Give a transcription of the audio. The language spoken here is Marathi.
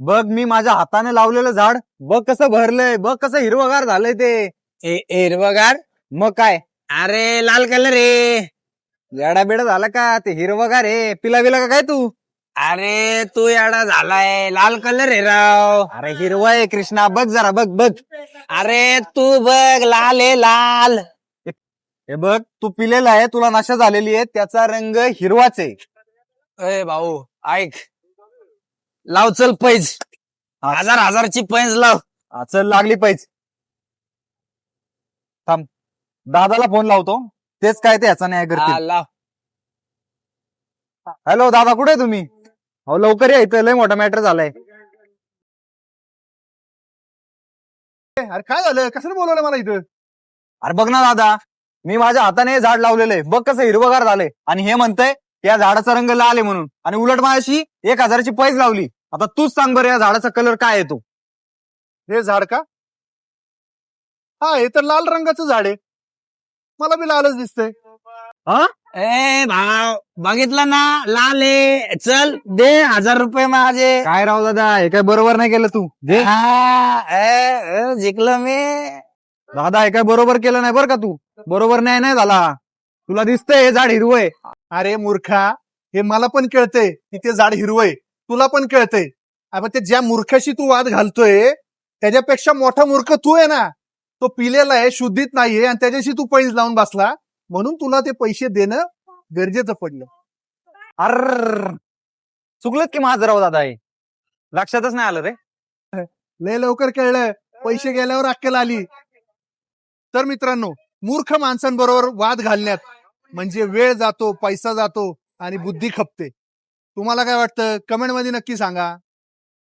बघ मी माझ्या हाताने लावलेलं झाड बघ कसं भरलंय, बघ कसं हिरवगार झालंय ते. हिरवगार. मग काय अरे लाल कलर आहे. येडा बेडा झाला का? ते हिरवगार आहे. पिला बिला का काय तू? अरे तू याडा झालाय, लाल कलर आहे राव. अरे हिरवा आहे कृष्णा, बघ जरा बघ बघ. अरे तू बघ, लाल आहे लाल. हे बघ तू पिलेला आहे, तुला नशा झालेली आहे, त्याचा रंग हिरवाच आहे. अय भाऊ ऐक, लाव चल पैज. हजारची पैज लाव. चल लागली पाहिजे. थांब दादाला फोन लावतो, तेच काय ते ह्याचा न्याय हा, करतील. लाव. हॅलो दादा, कुठे आहे तुम्ही? हो लवकर या, इथं लय मोठा मॅटर झालाय. अरे काय झालं? कशाला बोलवलं मला इथं? अरे बघ ना दादा, मी माझ्या हाताने हे झाड लावलेलं आहे, बघ कसं हिरवगार झालंय. आणि हे म्हणतंय या झाडाचा रंग लाल आहे म्हणून, आणि उलट माझ्याशी 1000ची पैज लावली. आता तूच सांग बरं या झाडाचा कलर काय आहे तो? हे झाड का? हा, हे तर लाल रंगाचं झाड आहे. मला बी लालच दिसतंय. ए भाव, बघितलं ना, लाल आहे. चल दे 1000 माझे. काय राव दादा, हे काय बरोबर नाही केलं तू. दे जिंकलो मी. दादा, हे काय बरोबर केलं नाही बरं का तू. बरोबर नाही झाला. तुला दिसतंय हे झाड हिरवं आहे. अरे मूर्खा, हे मला पण कळतंय की ते झाड हिरवंय, तुला पण कळतंय. अबे ते ज्या मूर्खाशी तू वाद घालतोय त्याच्यापेक्षा मोठा मूर्ख तू आहे ना. तो पिलेला आहे, शुद्धीत नाहीये, आणि त्याच्याशी तू पैज लावून बसला, म्हणून तुला ते पैसे देणं गरजेचं पडलं. अर चुकलत की माझं राव दादा, हे लक्षातच नाही आलं रे. लय लवकर कळलं, पैसे गेल्यावर अक्कल आली. तर मित्रांनो, मूर्ख माणसांबरोबर वाद घालण्यात म्हणजे वेळ जातो, पैसा जातो आणि बुद्धी खपते. तुम्हाला काय वाटतं? कमेंट मध्ये नक्की सांगा.